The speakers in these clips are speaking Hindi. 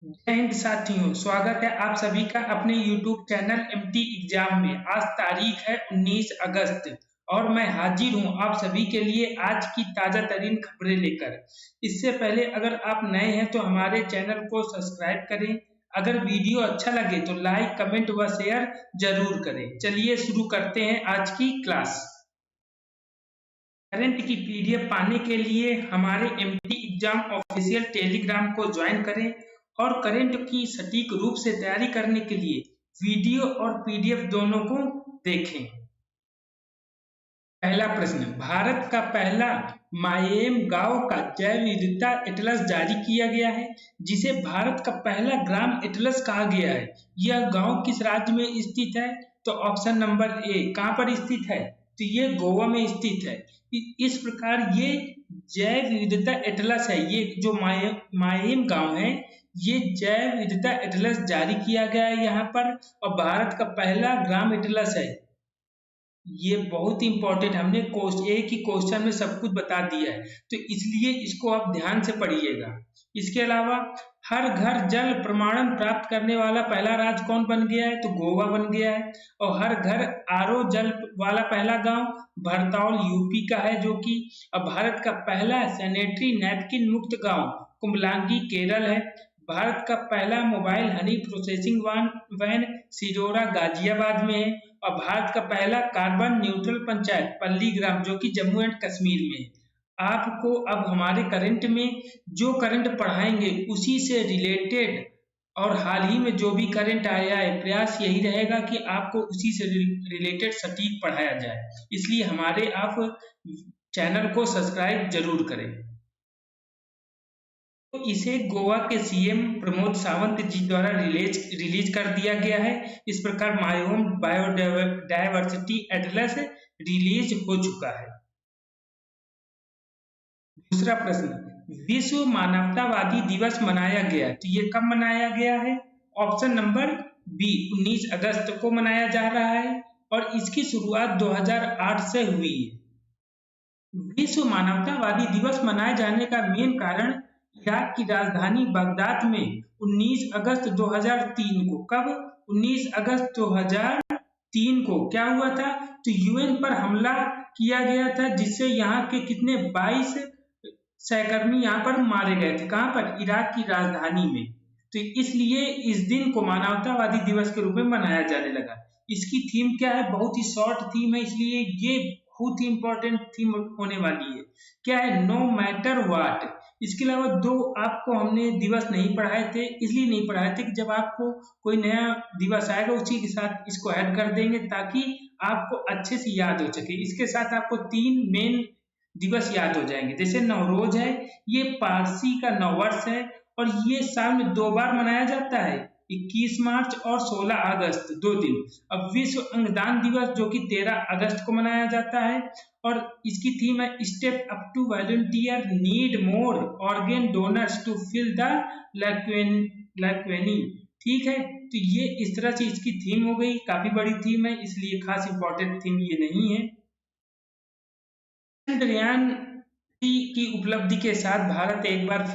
जय हिंद साथियों, स्वागत है आप सभी का अपने YouTube चैनल एमटी एग्जाम में। आज तारीख है 19 अगस्त और मैं हाजिर हूं आप सभी के लिए आज की ताजा तरीन खबरें लेकर। इससे पहले अगर आप नए हैं तो हमारे चैनल को सब्सक्राइब करें। अगर वीडियो अच्छा लगे तो लाइक, कमेंट व शेयर जरूर करें। चलिए शुरू करते हैं आज की क्लास। करंट की पीडीएफ पाने के लिए हमारे एमटी एग्जाम ऑफिशियल टेलीग्राम को ज्वाइन करें और करंट की सटीक रूप से तैयारी करने के लिए वीडियो और पीडीएफ दोनों को देखें। पहला प्रश्न, भारत का पहला मायेम गांव का जैव विविधता एटलस जारी किया गया है, जिसे भारत का पहला ग्राम एटलस कहा गया है। यह गांव किस राज्य में स्थित है? तो ऑप्शन नंबर ए। कहां पर स्थित है? तो ये गोवा में स्थित है। इस प्रकार ये जैव विविधता एटलस है, ये जो मायेम गांव है, ये जैव विविधता एटलस जारी किया गया है यहाँ पर, और भारत का पहला ग्राम एटलस है। ये बहुत इंपॉर्टेंट, हमने एक ही क्वेश्चन में सब कुछ बता दिया है, तो इसलिए इसको आप ध्यान से पढ़िएगा। इसके अलावा हर घर जल प्रमाणन प्राप्त करने वाला पहला राज्य कौन बन गया है? तो गोवा बन गया है। और हर घर आरओ जल वाला पहला गांव भरतौल यूपी का है, जो कि अब भारत का पहला सैनिटरी नैपकिन मुक्त गांव कुंभलांगी केरल है। भारत का पहला mobile honey processing van Sirora Ghaziabad में है। और भारत का पहला कार्बन न्यूट्रल पंचायत पल्लीग्राम, जो कि जम्मू एंड कश्मीर में है। आपको अब हमारे करंट में जो करंट पढ़ाएंगे उसी से रिलेटेड और हाल ही में जो भी करंट आया है, प्रयास यही रहेगा कि आपको उसी से रिलेटेड सटीक पढ़ाया जाए। इसलिए हमारे आप चैनल को सब्सक्राइब जरूर करें। तो इसे गोवा के सीएम प्रमोद सावंत जी द्वारा रिलीज कर दिया गया है। इस प्रकार मायहोम बायोडायवर्सिटी एटलस रिलीज हो चुका है। दूसरा प्रश्न, विश्व मानवतावादी दिवस मनाया गया, तो ये कब मनाया गया है? ऑप्शन नंबर बी, 19 अगस्त को मनाया जा रहा है और इसकी शुरुआत 2008 से हुई है। विश्व मानवतावादी दिवस मनाए जाने का मेन कारण इराक की राजधानी बगदाद में 19 अगस्त 2003 को, कब? 19 अगस्त 2003 को क्या हुआ था? तो यूएन पर हमला किया गया था, जिससे यहाँ के कितने 22 सहकर्मी यहाँ पर मारे गए थे। कहाँ पर? इराक की राजधानी में। तो इसलिए इस दिन को मानवतावादी दिवस के रूप में मनाया जाने लगा। इसकी थीम क्या है? बहुत ही शॉर्ट थीम है, इसलिए ये बहुत ही इंपॉर्टेंट थीम होने वाली है। क्या है? No matter what. इसके अलावा दो आपको हमने दिवस नहीं पढ़ाए थे, इसलिए नहीं पढ़ाए थे कि जब आपको कोई नया दिवस आएगा उसी के साथ इसको ऐड कर देंगे ताकि आपको अच्छे से याद हो सके। इसके साथ आपको 3 मेन दिवस याद हो जाएंगे। जैसे नवरोज है, ये पारसी का नववर्ष है और ये साल में 2 बार मनाया जाता है, 21 मार्च और 16 अगस्त, 2 दिन। अब विश्व अंगदान दिवस जो कि 13 अगस्त को मनाया जाता है और इसकी थीम है step up to volunteer need more organ donors to fill the lacuna. ठीक है, तो ये इस तरह से इसकी थीम हो गई। काफी बड़ी थीम है, इसलिए खास इंपॉर्टेंट थीम ये नहीं है। चंद्रयान की उपलब्धि के साथ भारत एक बार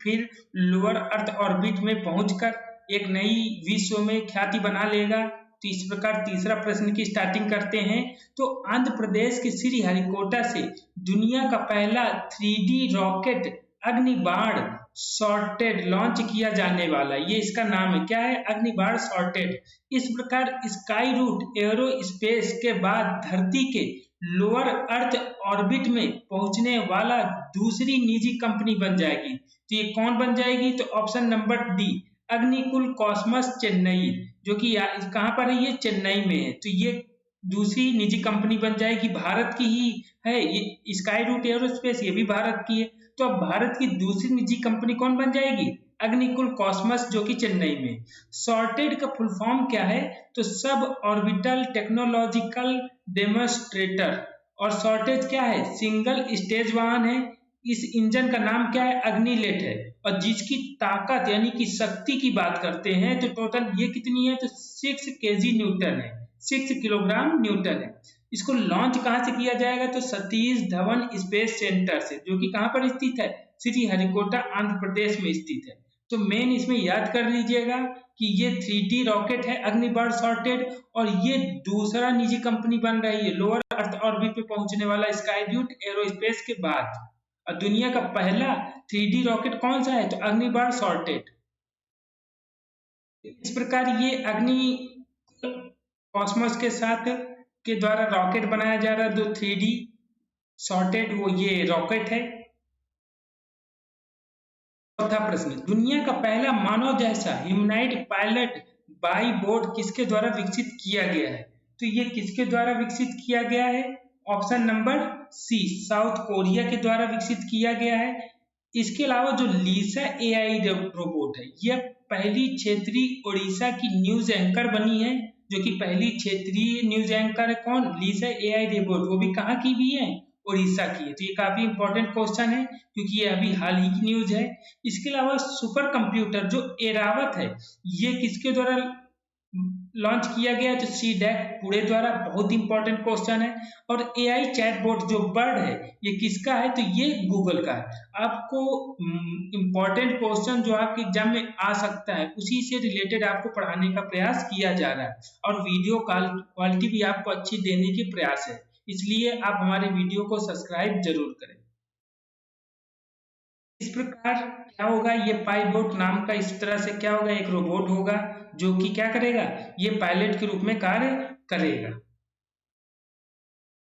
फिर लोअर अर्थ ऑर्बिट में पहुंचकर एक नई विश्व में ख्याति बना लेगा। तो इस प्रकार तीसरा प्रश्न की स्टार्टिंग करते हैं। तो आंध्र प्रदेश के श्रीहरिकोटा से दुनिया का पहला 3D रॉकेट अग्निबाण सॉर्टेड लॉन्च किया जाने वाला, ये इसका नाम है। क्या है? अग्निबाण सॉर्टेड। इस प्रकार स्काई रूट एरोस्पेस के बाद धरती के लोअर अर्थ ऑर्बिट में पहुंचने वाला दूसरी निजी कंपनी बन जाएगी। तो ये कौन बन जाएगी? तो option number D, Agnikul cosmos Chennai, जो कि कहां पर है? ये चेन्नई में है। तो ये दूसरी निजी कंपनी बन जाएगी, भारत की ही है। ये स्काई रूट एरोस्पेस ये भी भारत की है। तो अब भारत की दूसरी निजी कंपनी कौन बन जाएगी? अग्निकुल कॉस्मस, जो कि चेन्नई में। सॉर्टेड का फुल फॉर्म क्या है? तो सब ऑर्बिटल टेक्नोलॉजिकल डेमोन्स्ट्रेटर। और शॉर्टेज क्या है? सिंगल स्टेज वाहन है। इस इंजन का नाम क्या है? अग्निलेट है। और जिसकी ताकत यानी कि शक्ति की बात करते हैं तो टोटल ये कितनी है? तो 6 kg न्यूटन है, 6 किलोग्राम न्यूटन है। इसको लॉन्च कहां से किया जाएगा? तो सतीश धवन स्पेस सेंटर से, जो कि कहां पर स्थित है? श्रीहरिकोटा आंध्र प्रदेश में स्थित है। तो मेन इसमें याद कर लीजिएगा कि ये 3D रॉकेट है अग्निबाण सॉर्टेड, और ये दूसरा निजी कंपनी बन रही है लोअर अर्थ ऑर्बिट पे पहुंचने वाला स्काईड्यूट एरोस्पेस के बाद। और दुनिया का पहला 3D रॉकेट कौन सा है, तो अग्निबाण सॉर्टेड। इस प्रकार ये अग्नि कॉस्मोस के साथ के द्वारा रॉकेट बनाया जा रहा है, जो 3D सॉर्टेड वो ये रॉकेट है। चौथा प्रश्न, दुनिया का पहला मानव जैसा ह्यूमनॉइड पायलट बाई बोर्ड किसके द्वारा विकसित किया गया है, तो ये किसके द्वारा विकसित किया गया है, option number C, South Korea के द्वारा विकसित किया गया है। इसके अलावा जो लीसा एआई रोबोट है, यह पहली क्षेत्रीय उड़ीसा की न्यूज एंकर बनी है, जो कि पहली क्षेत्रीय न्यूज एंकर है कौन, लीसा एआई रोबोट, वो भी कहाँ की भी है, उड़ीसा की है। तो ये काफी इंपॉर्टेंट क्वेश्चन है क्योंकि ये अभी हाल ही की न्यूज है। इसके अलावा सुपर कंप्यूटर जो एरावत है, ये किसके द्वारा लॉन्च किया गया, तो सी डैक पुणे द्वारा, बहुत इंपॉर्टेंट क्वेश्चन है। और एआई चैटबॉट जो बर्ड है, ये किसका है, तो ये गूगल का है। आपको इंपॉर्टेंट क्वेश्चन जो आपके एग्जाम में आ सकता है, उसी से रिलेटेड आपको पढ़ाने का प्रयास किया जा रहा है, और वीडियो क्वालिटी भी आपको अच्छी देने की प्रयास है, इसलिए आप हमारे वीडियो को सब्सक्राइब जरूर करें। इस प्रकार क्या होगा, ये पाईबोट नाम का इस तरह से क्या होगा, एक रोबोट होगा जो कि क्या करेगा, ये पायलट के रूप में कार्य करेगा।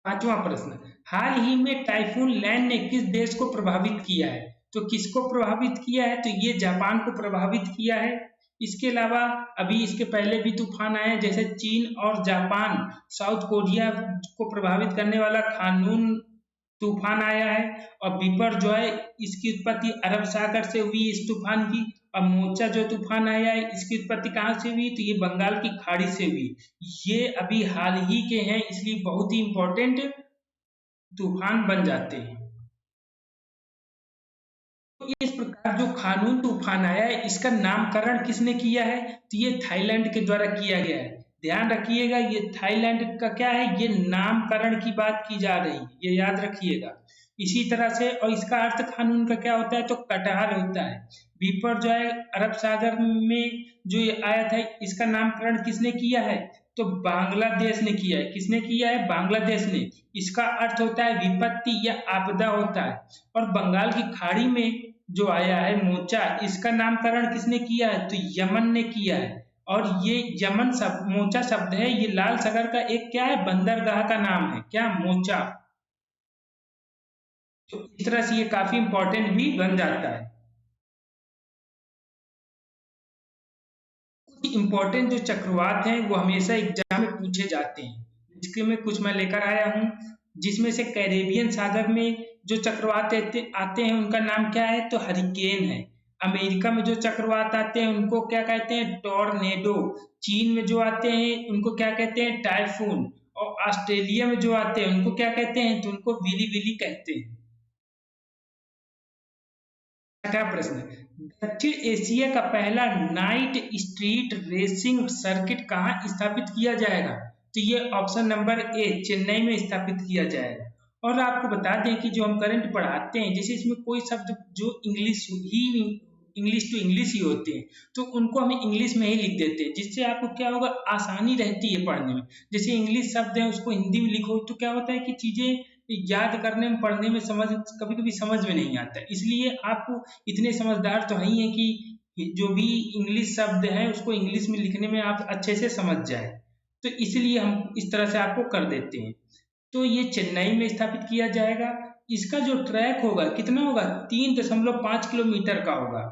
पांचवा प्रश्न, हाल ही में टाइफून लैंड ने किस देश को प्रभावित किया है, तो किसको प्रभावित किया है, तो ये जापान को प्रभावित किया है। इसके अलावा अभी इसके पहले भी तूफान आए हैं, जैसे चीन और जापान साउथ कोरिया को प्रभावित करने वाला खानून तूफान आया है। और विपर जो है, इसकी उत्पत्ति अरब सागर से हुई इस तूफान की। और मोचा जो तूफान आया है, इसकी उत्पत्ति कहाँ से हुई, तो ये बंगाल की खाड़ी से हुई। ये अभी हाल ही के हैं, इसलिए बहुत ही इंपॉर्टेंट तूफान बन जाते हैं। तो इस प्रकार जो खानून तूफान आया है, इसका नामकरण किसने किया है, तो ये थाईलैंड के द्वारा किया गया है। ध्यान रखिएगा, ये थाईलैंड का क्या है, ये नामकरण की बात की जा रही है, ये याद रखिएगा। इसी तरह से, और इसका अर्थ कानून का क्या होता है, तो कटहल होता है। विपर जो है अरब सागर में जो ये आया था, इसका नामकरण किसने किया है, तो बांग्लादेश ने किया है। किसने किया है, बांग्लादेश ने। इसका अर्थ होता है विपत्ति या आपदा होता है। और बंगाल की खाड़ी में जो आया है मोचा, इसका नामकरण किसने किया है, तो यमन ने किया है। और ये यमन शब्द, मोचा शब्द है, ये लाल सागर का एक क्या है, बंदरगाह का नाम है, क्या, मोचा। तो इस तरह से ये काफी इंपॉर्टेंट भी बन जाता है। इंपॉर्टेंट जो चक्रवात हैं वो हमेशा एग्जाम में पूछे जाते हैं, जिसके में कुछ मैं लेकर आया हूँ, जिसमें से कैरेबियन सागर में जो चक्रवात आते हैं उनका नाम क्या है, तो हरिकेन है। अमेरिका में जो चक्रवात आते हैं उनको क्या कहते हैं, टॉर्नेडो। चीन में जो आते हैं उनको क्या कहते हैं, टाइफून। और ऑस्ट्रेलिया में जो आते हैं उनको क्या कहते हैं, तो उनको विली विली कहते हैं। छठा प्रश्न, दक्षिण एशिया का पहला नाइट स्ट्रीट रेसिंग सर्किट कहाँ स्थापित किया जाएगा, तो ये ऑप्शन नंबर ए, चेन्नई में स्थापित किया जाएगा। और आपको बता दें कि जो हम करंट पढ़ाते हैं, जैसे इसमें कोई शब्द जो इंग्लिश टू इंग्लिश ही होते हैं, तो उनको हमें इंग्लिश में ही लिख देते हैं, जिससे आपको क्या होगा, आसानी रहती है पढ़ने में। जैसे इंग्लिश शब्द है उसको हिंदी में लिखो तो क्या होता है कि चीजें याद करने में, पढ़ने में कभी कभी समझ में नहीं आता है। इसलिए आपको इतने समझदार तो नहीं है कि जो भी इंग्लिश शब्द है उसको इंग्लिश में लिखने में आप अच्छे से समझ जाए, तो इसलिए हम इस तरह से आपको कर देते हैं। तो ये चेन्नई में स्थापित किया जाएगा। इसका जो ट्रैक होगा कितना होगा, 3.5 किलोमीटर का होगा।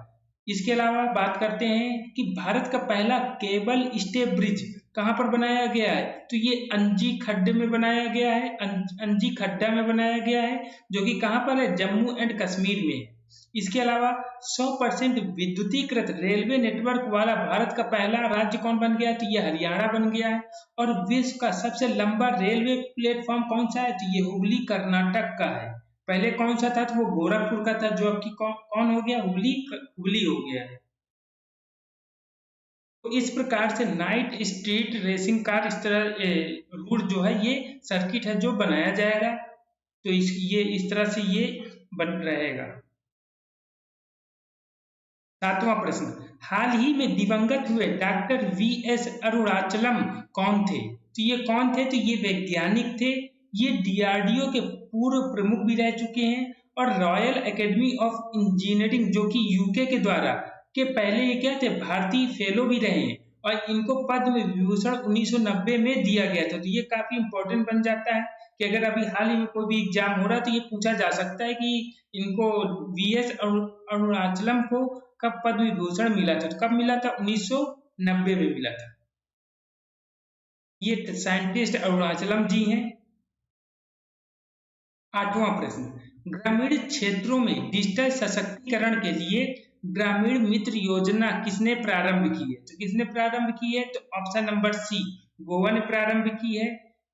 इसके अलावा बात करते हैं कि भारत का पहला केबल स्टे ब्रिज कहाँ पर बनाया गया है, तो ये अंजी खड्डे में बनाया गया है, अंजी खड्डा में बनाया गया है, जो कि कहाँ पर है, जम्मू एंड कश्मीर में। इसके अलावा 100% विद्युतीकृत रेलवे नेटवर्क वाला भारत का पहला राज्य कौन बन गया, तो ये हरियाणा बन गया है। और विश्व का सबसे लंबा रेलवे प्लेटफॉर्म कौन सा है, तो ये हुबली कर्नाटक का है। पहले कौन सा था, तो वो गोरखपुर का था, जो अब की कौन हो गया, हुबली हो गया है। तो इस प्रकार से नाइट स्ट्रीट रेसिंग कार, इस तरह रूट जो है, ये सर्किट है जो बनाया जाएगा। तो ये इस तरह से ये बन रहेगा। सातवां प्रश्न, हाल ही में दिवंगत हुए डॉक्टर वी.एस. अरुणाचलम कौन थे? तो ये कौन थे? तो ये वैज्ञानिक थे। ये डीआरडीओ के पूर्व प्रमुख भी रह चुके हैं और रॉयल एकेडमी ऑफ इंजीनियरिंग जो कि यूके के द्वारा के पहले ये क्या थे, भारतीय फेलो भी रहे हैं और इनको पद्म विभूषण 1990 में दिया गया था। तो ये काफी इंपॉर्टेंट बन जाता है कि अगर अभी हाल ही में कोई भी एग्जाम हो रहा है तो ये पूछा जा सकता है कि इनको वी.एस. अरुणाचलम को कब पद्म विभूषण मिला था। तो कब मिला था? 1990 में मिला था। ये साइंटिस्ट अरुणाचलम जी हैं। आठवां प्रश्न, ग्रामीण क्षेत्रों में डिजिटल सशक्तिकरण के लिए ग्रामीण मित्र योजना किसने प्रारंभ की है? तो किसने प्रारंभ की है? तो ऑप्शन नंबर सी, गोवा ने प्रारंभ की है।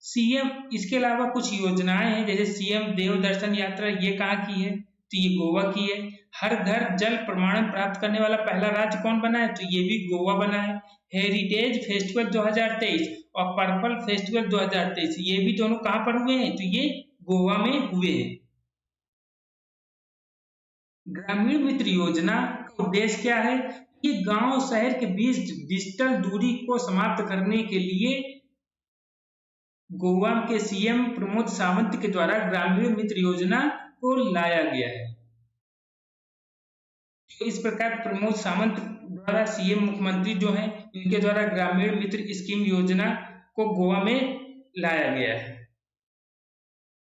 सीएम, इसके अलावा कुछ योजनाएं हैं जैसे सीएम देव दर्शन यात्रा, ये कहाँ की है? तो ये गोवा की है। हर घर जल प्रमाणन प्राप्त करने वाला पहला राज्य कौन बना है? तो ये भी गोवा बना है। हेरिटेज फेस्टिवल 2023 और पर्पल फेस्टिवल 2023, ये भी दोनों कहाँ पर हुए हैं? तो ये गोवा में हुए हैं। ग्रामीण मित्र योजना का उद्देश्य क्या है? ये गांव शहर के बीच डिजिटल दूरी को समाप्त करने के लिए गोवा के सीएम प्रमोद सावंत के द्वारा ग्रामीण मित्र योजना को लाया गया है। इस प्रकार प्रमोद सावंत द्वारा सीएम मुख्यमंत्री जो हैं इनके द्वारा ग्रामीण मित्र स्कीम योजना को गोवा में लाया गया है।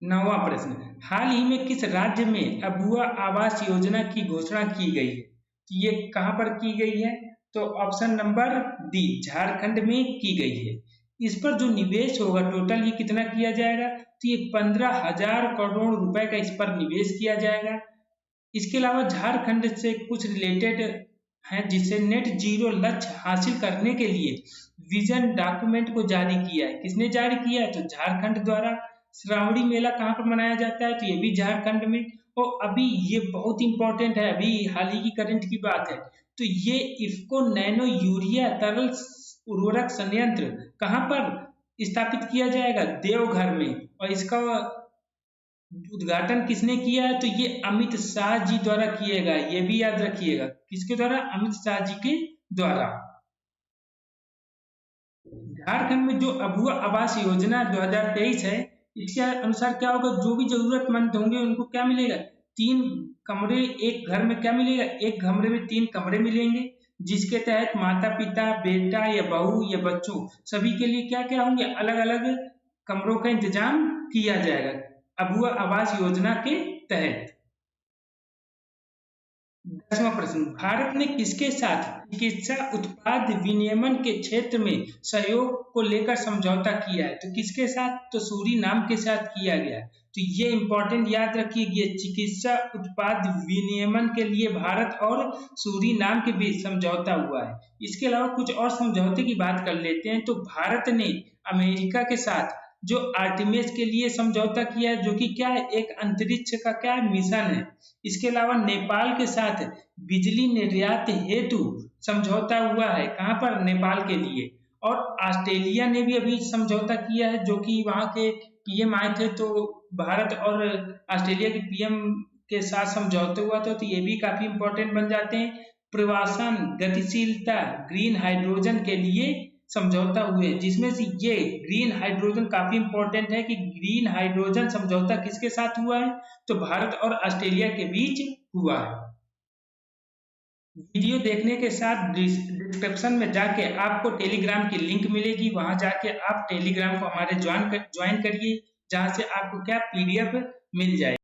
नौवां प्रश्न, हाल ही में किस राज्य में अबुआ आवास योजना की घोषणा की गई है? तो ये कहां पर की गई है? तो ऑप्शन नंबर डी, झारखंड में की गई है। इस पर जो निवेश होगा टोटल ये कितना किया जाएगा? तो ये 15,000 करोड़ रुपए का इस पर निवेश किया जाएगा। इसके अलावा झारखंड से कुछ रिलेटेड है जिससे नेट जीरो लक्ष्य हासिल करने के लिए विजन डॉक्यूमेंट को जारी किया है। किसने जारी किया है? तो झारखंड द्वारा। श्रावणी मेला कहाँ पर मनाया जाता है? तो ये भी झारखंड में। और अभी ये बहुत इंपॉर्टेंट है, अभी हाल ही की करंट की बात है, तो ये इफ्को नैनो यूरिया तरल उर्वरक संयंत्र कहाँ पर स्थापित किया जाएगा? देवघर में। और इसका उद्घाटन किसने किया है? तो ये अमित शाह जी द्वारा किएगा। ये भी याद रखिएगा, किसके द्वारा? अमित शाह जी के द्वारा। झारखंड में जो अबुआ आवास योजना 2023 है, इसके अनुसार क्या होगा? जो भी जरूरतमंद होंगे उनको क्या मिलेगा? 3 कमरे एक घर में क्या मिलेगा? एक कमरे में 3 कमरे मिलेंगे, जिसके तहत माता पिता, बेटा या बहू या बच्चों सभी के लिए क्या क्या होंगे? अलग अलग कमरों का इंतजाम किया जाएगा अबुआ आवास योजना के तहत। 10वां प्रश्न, भारत ने किसके साथ चिकित्सा उत्पाद विनियमन के क्षेत्र में सहयोग को लेकर समझौता किया है? तो किसके साथ? तो सूरीनाम के साथ किया गया। तो ये इंपॉर्टेंट याद रखिए, चिकित्सा उत्पाद विनियमन के लिए भारत और सूरीनाम के बीच समझौता हुआ है। इसके अलावा कुछ और समझौते की बात कर लेते हैं। तो भारत ने अमेरिका के साथ जो आर्टिमिस के लिए समझौता किया है, जो कि क्या है? एक अंतरिक्ष का क्या मिशन है। इसके अलावा नेपाल के साथ बिजली निर्यात हेतु समझौता हुआ है। कहां पर? नेपाल के लिए। और ऑस्ट्रेलिया ने भी अभी समझौता किया है, जो कि वहां के पीएम आए थे, तो भारत और ऑस्ट्रेलिया के पीएम के साथ समझौता हुआ था। तो ये भी काफी इंपॉर्टेंट बन जाते हैं। प्रवासन गतिशीलता ग्रीन हाइड्रोजन के लिए समझौता हुए, जिसमें से ये ग्रीन हाइड्रोजन काफी इंपॉर्टेंट है कि ग्रीन हाइड्रोजन समझौता किसके साथ हुआ है? तो भारत और ऑस्ट्रेलिया के बीच हुआ है। वीडियो देखने के साथ डिस्क्रिप्शन में जाके आपको टेलीग्राम की लिंक मिलेगी, वहां जाके आप टेलीग्राम को हमारे ज्वाइन करिए, जहां से आपको क्या PDF मिल जाए।